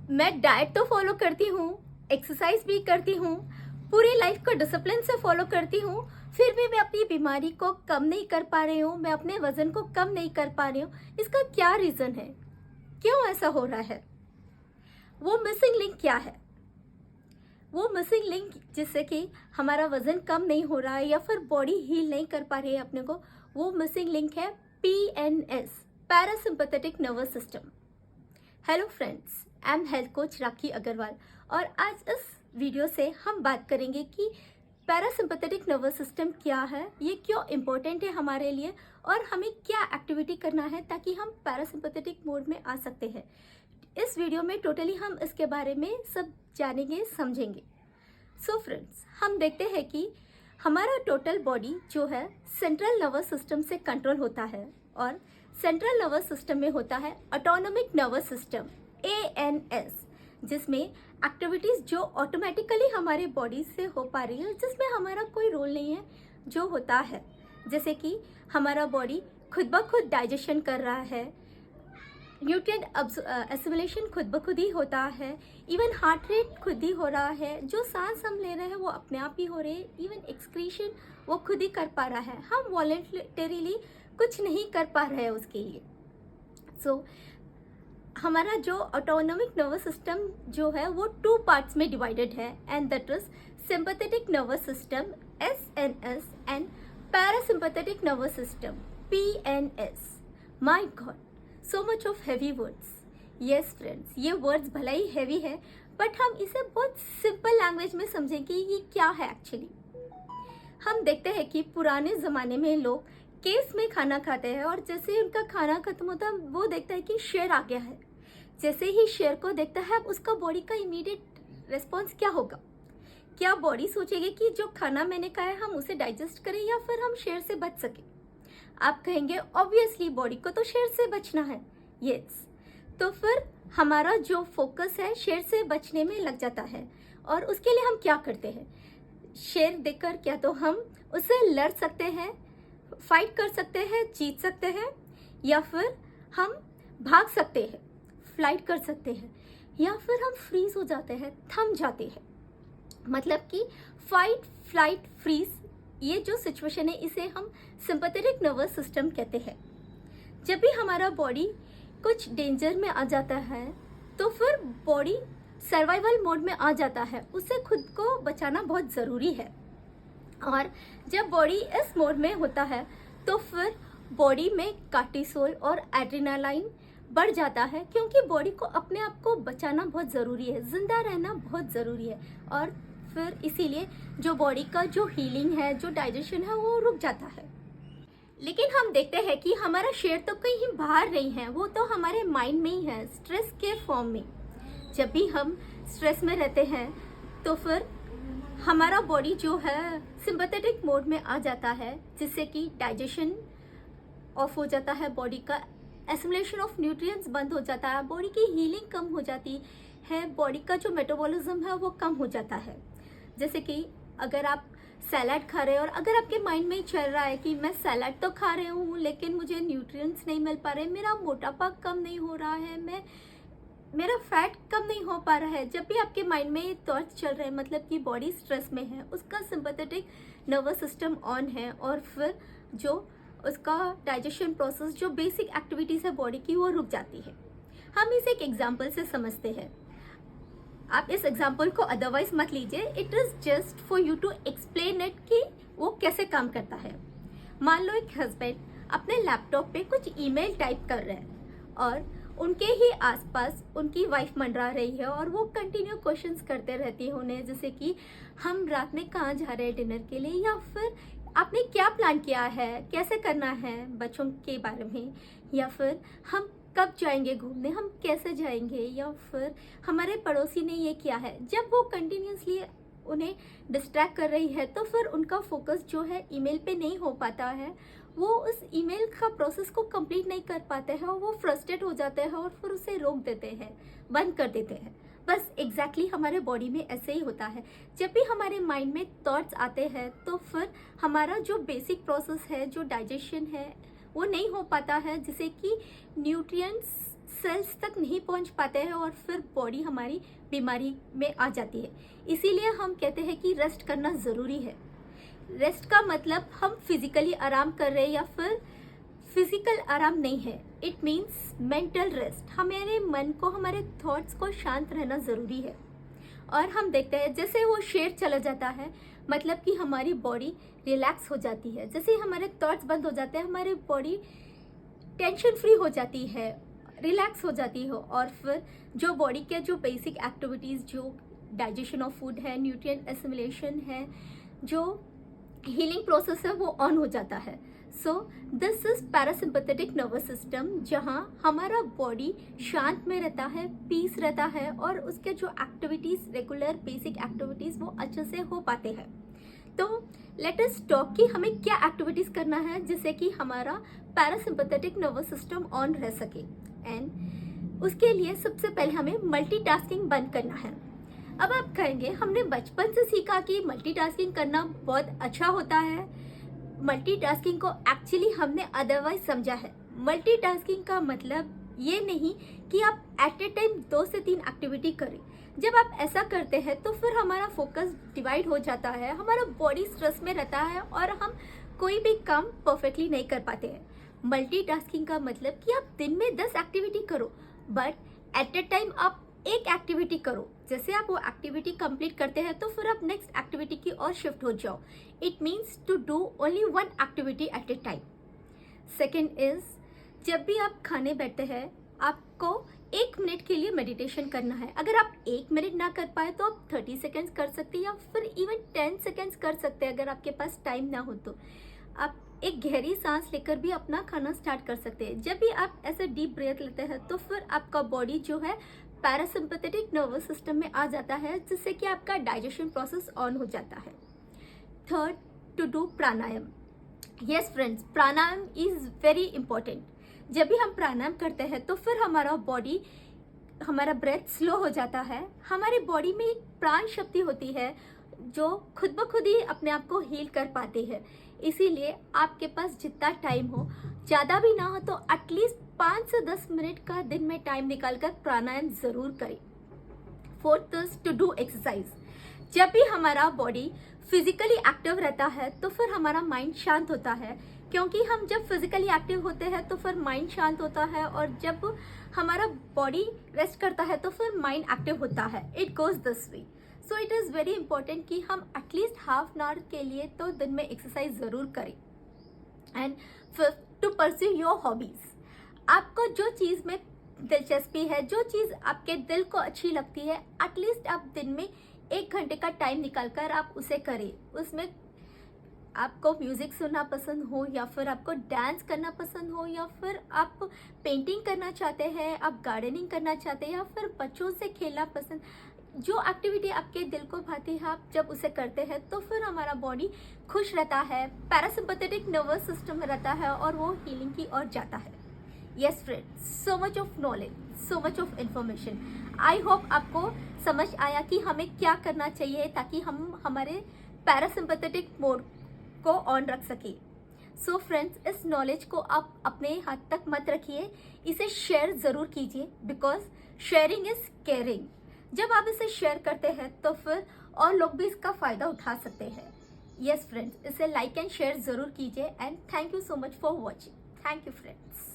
मैं डाइट तो फॉलो करती हूँ, एक्सरसाइज भी करती हूँ, पूरी लाइफ को डिसिप्लिन से फॉलो करती हूँ, फिर भी मैं अपनी बीमारी को कम नहीं कर पा रही हूँ, मैं अपने वजन को कम नहीं कर पा रही हूँ। इसका क्या रीज़न है? क्यों ऐसा हो रहा है? वो मिसिंग लिंक क्या है? वो मिसिंग लिंक जिससे कि हमारा वजन कम नहीं हो रहा है या फिर बॉडी हील नहीं कर पा रही है अपने को, वो मिसिंग लिंक है PNS, parasympathetic nervous system. Hello friends, I am health coach Rakhi Agarwal और आज इस वीडियो से हम बात करेंगे कि पैरासिम्पैथेटिक नर्वस सिस्टम क्या है, ये क्यों इम्पोर्टेंट है हमारे लिए और हमें क्या एक्टिविटी करना है ताकि हम पैरासिम्पैथेटिक मोड में आ सकते हैं। इस वीडियो में टोटली हम इसके बारे में सब जानेंगे, समझेंगे। सो फ्रेंड्स, हम देखते हैं कि हमारा टोटल बॉडी जो है सेंट्रल नर्वस सिस्टम से कंट्रोल होता है और सेंट्रल नर्वस सिस्टम में होता है ऑटोनोमिक नर्वस सिस्टम ANS, जिसमें एक्टिविटीज़ जो ऑटोमेटिकली हमारे बॉडी से हो पा रही है, जिसमें हमारा कोई रोल नहीं है, जो होता है जैसे कि हमारा बॉडी खुद ब खुद डाइजेशन कर रहा है, न्यूट्रिएंट एसिमिलेशन खुद ब खुद ही होता है, इवन हार्ट रेट खुद ही हो रहा है, जो सांस हम ले रहे हैं वो अपने आप ही हो रहे हैं, इवन एक्सक्रीशन वो खुद ही कर पा रहा है। हम वॉलेंटरीली कुछ नहीं कर पा रहे हैं उसके लिए। सो हमारा जो ऑटोनोमिक नर्वस सिस्टम जो है वो 2 पार्ट्स में डिवाइडेड है and that is sympathetic nervous system SNS and parasympathetic nervous system PNS। My God, so much of heavy words. Yes friends, ये वर्ड्स भला ही हैवी है बट हम इसे बहुत सिंपल लैंग्वेज में समझेंगे ये क्या है एक्चुअली। हम देखते हैं कि पुराने ज़माने में लोग केस में खाना खाते हैं और जैसे ही उनका खाना खत्म होता है वो देखता है कि शेर आ गया है। जैसे ही शेर को देखता है, अब उसका बॉडी का इमीडिएट रिस्पॉन्स क्या होगा? क्या बॉडी सोचेगी कि जो खाना मैंने खाया हम उसे डाइजेस्ट करें या फिर हम शेर से बच सकें? आप कहेंगे ऑब्वियसली बॉडी को तो शेर से बचना है। यस, तो फिर हमारा जो फोकस है शेर से बचने में लग जाता है और उसके लिए हम क्या करते हैं? शेर देखकर क्या तो हम उससे लड़ सकते हैं, फाइट कर सकते हैं, जीत सकते हैं, या फिर हम भाग सकते हैं, फ्लाइट कर सकते हैं, या फिर हम फ्रीज हो जाते हैं, थम जाते हैं। मतलब कि फाइट, फ्लाइट, फ्रीज, ये जो सिचुएशन है इसे हम सिंपैथेटिक नर्वस सिस्टम कहते हैं। जब भी हमारा बॉडी कुछ डेंजर में आ जाता है तो फिर बॉडी सर्वाइवल मोड में आ जाता है, उससे खुद को बचाना बहुत ज़रूरी है। और जब बॉडी इस मोड में होता है तो फिर बॉडी में कार्टिसोल और एड्रेनालाइन बढ़ जाता है, क्योंकि बॉडी को अपने आप को बचाना बहुत ज़रूरी है, जिंदा रहना बहुत ज़रूरी है। और फिर इसीलिए जो बॉडी का जो हीलिंग है, जो डाइजेशन है, वो रुक जाता है। लेकिन हम देखते हैं कि हमारा शेर तो कहीं बाहर नहीं है, वो तो हमारे माइंड में ही है, स्ट्रेस के फॉर्म में। जब भी हम स्ट्रेस में रहते हैं तो फिर हमारा बॉडी जो है सिंपैथेटिक मोड में आ जाता है, जिससे कि डाइजेशन ऑफ हो जाता है, बॉडी का एसिमिलेशन ऑफ न्यूट्रिएंट्स बंद हो जाता है, बॉडी की हीलिंग कम हो जाती है, बॉडी का जो मेटाबॉलिज्म है वो कम हो जाता है। जैसे कि अगर आप सैलड खा रहे हैं और अगर आपके माइंड में चल रहा है कि मैं सैलड तो खा रही हूँ लेकिन मुझे न्यूट्रिएंट्स नहीं मिल पा रहे, मेरा मोटापा कम नहीं हो रहा है, मेरा फैट कम नहीं हो पा रहा है, जब भी आपके माइंड में ये थॉट्स चल रहे हैं मतलब कि बॉडी स्ट्रेस में है, उसका सिंपैथेटिक नर्वस सिस्टम ऑन है और फिर जो उसका डाइजेशन प्रोसेस, जो बेसिक एक्टिविटीज़ है बॉडी की, वो रुक जाती है। हम इसे एक एग्जाम्पल से समझते हैं। आप इस एग्जाम्पल को अदरवाइज मत लीजिए, it is just for you to explain it कि वो कैसे काम करता है। मान लो एक हस्बैंड अपने लैपटॉप पे कुछ ईमेल टाइप कर रहे हैं और उनके ही आसपास उनकी वाइफ मंडरा रही है और वो कंटिन्यू क्वेश्चंस करते रहती है उन्हें, जैसे कि हम रात में कहाँ जा रहे हैं डिनर के लिए, या फिर आपने क्या प्लान किया है, कैसे करना है बच्चों के बारे में, या फिर हम कब जाएंगे घूमने, हम कैसे जाएंगे, या फिर हमारे पड़ोसी ने ये किया है। जब वो कंटिन्यूसली उन्हें डिस्ट्रैक्ट कर रही है तो फिर उनका फोकस जो है ईमेल पे नहीं हो पाता है, वो उस ईमेल का प्रोसेस को कंप्लीट नहीं कर पाते हैं और वो फ्रस्ट्रेट हो जाते हैं और फिर उसे रोक देते हैं, बंद कर देते हैं। बस एग्जैक्टली हमारे बॉडी में ऐसे ही होता है। जब भी हमारे माइंड में थॉट्स आते हैं तो फिर हमारा जो बेसिक प्रोसेस है, जो डाइजेशन है, वो नहीं हो पाता है, जिससे कि न्यूट्रिएंट्स सेल्स तक नहीं पहुंच पाते हैं और फिर बॉडी हमारी बीमारी में आ जाती है। इसीलिए हम कहते हैं कि रेस्ट करना ज़रूरी है। रेस्ट का मतलब हम फिजिकली आराम कर रहे हैं या फिर फिजिकल आराम नहीं है, इट मीन्स मेंटल रेस्ट। हमारे मन को, हमारे थॉट्स को शांत रहना ज़रूरी है। और हम देखते हैं जैसे वो शेर चला जाता है, मतलब कि हमारी बॉडी रिलैक्स हो जाती है। जैसे हमारे थॉट्स बंद हो जाते हैं, हमारी बॉडी टेंशन फ्री हो जाती है, रिलैक्स हो जाती हो, और फिर जो बॉडी के जो बेसिक एक्टिविटीज़, जो डाइजेशन ऑफ फूड है, न्यूट्रिएंट एसिमिलेशन है, जो हीलिंग प्रोसेस है, वो ऑन हो जाता है। So this is parasympathetic nervous system, जहाँ हमारा बॉडी शांत में रहता है, पीस रहता है, और उसके जो एक्टिविटीज़, रेगुलर बेसिक एक्टिविटीज़, वो अच्छे से हो पाते हैं। तो लेट अस टॉक कि हमें क्या एक्टिविटीज़ करना है जिससे कि हमारा पैरासिम्पथेटिक नर्वस सिस्टम ऑन रह सके। एंड उसके लिए सबसे पहले हमें मल्टीटास्किंग बंद करना है। अब आप कहेंगे हमने बचपन से सीखा कि मल्टीटास्किंग करना बहुत अच्छा होता है। मल्टीटास्किंग को एक्चुअली हमने अदरवाइज समझा है। मल्टीटास्किंग का मतलब ये नहीं कि आप एट ए टाइम 2 से 3 एक्टिविटी करें। जब आप ऐसा करते हैं तो फिर हमारा फोकस डिवाइड हो जाता है, हमारा बॉडी स्ट्रेस में रहता है और हम कोई भी काम परफेक्टली नहीं कर पाते हैं। मल्टीटास्किंग का मतलब कि आप दिन में 10 एक्टिविटी करो, बट एट ए टाइम आप एक एक्टिविटी करो। जैसे आप वो एक्टिविटी कंप्लीट करते हैं तो फिर आप नेक्स्ट एक्टिविटी की ओर शिफ्ट हो जाओ। It means to do only 1 activity at a time. Second is, जब भी आप खाने बैठते हैं आपको 1 मिनट के लिए मेडिटेशन करना है। अगर आप 1 मिनट ना कर पाए तो आप 30 सेकेंड्स कर सकते हैं या फिर इवन 10 सेकेंड्स कर सकते हैं। अगर आपके पास टाइम ना हो तो आप एक गहरी सांस लेकर भी अपना खाना स्टार्ट कर सकते हैं। जब भी आप ऐसे डीप ब्रेथ लेते हैं तो फिर आपका बॉडी जो है पैरासिम्पथेटिक नर्वस सिस्टम में आ जाता है, जिससे कि आपका डाइजेशन प्रोसेस ऑन हो जाता है। Third, to do pranayama. Yes friends, pranayama is very important. जब भी हम प्राणायाम करते हैं तो फिर हमारा ब्रेथ स्लो हो जाता है। हमारी बॉडी में एक प्राण शक्ति होती है जो खुद ब खुद ही अपने आप को हील कर पाती है। इसीलिए आपके पास जितना टाइम हो, ज़्यादा भी ना हो तो एटलीस्ट 5 से 10 मिनट का दिन में टाइम निकालकर प्राणायाम जरूर करें। Fourth is to do exercise. जब भी हमारा बॉडी फिजिकली एक्टिव रहता है तो फिर हमारा माइंड शांत होता है, क्योंकि हम जब फिजिकली एक्टिव होते हैं तो फिर माइंड शांत होता है, और जब हमारा बॉडी रेस्ट करता है तो फिर माइंड एक्टिव होता है। It goes this way. So it is very important कि हम एटलीस्ट हाफ एन आवर के लिए तो दिन में एक्सरसाइज ज़रूर करें। And fifth, to pursue your hobbies. आपको जो चीज़ में दिलचस्पी है, जो चीज़ आपके दिल को अच्छी लगती है, एटलीस्ट आप दिन में 1 घंटे का टाइम निकालकर आप उसे करें। उसमें आपको म्यूज़िक सुनना पसंद हो, या फिर आपको डांस करना पसंद हो, या फिर आप पेंटिंग करना चाहते हैं, आप गार्डनिंग करना चाहते हैं, या फिर बच्चों से खेलना पसंद, जो एक्टिविटी आपके दिल को भाती है आप जब उसे करते हैं तो फिर हमारा बॉडी खुश रहता है, पैरासिम्पथेटिक नर्वस सिस्टम में रहता है और वो हीलिंग की ओर जाता है। Yes friends, so much of knowledge, so much of information. I hope आपको समझ आया कि हमें क्या करना चाहिए ताकि हम हमारे पैरासिम्पथेटिक मोड को ऑन रख सके। सो फ्रेंड्स, इस नॉलेज को आप अपने हाथ तक मत रखिए, इसे शेयर ज़रूर कीजिए, बिकॉज शेयरिंग इज केयरिंग। जब आप इसे शेयर करते हैं तो फिर और लोग भी इसका फ़ायदा उठा सकते हैं। यस फ्रेंड्स, इसे लाइक एंड शेयर ज़रूर कीजिए। And thank you so much for watching. Thank you friends.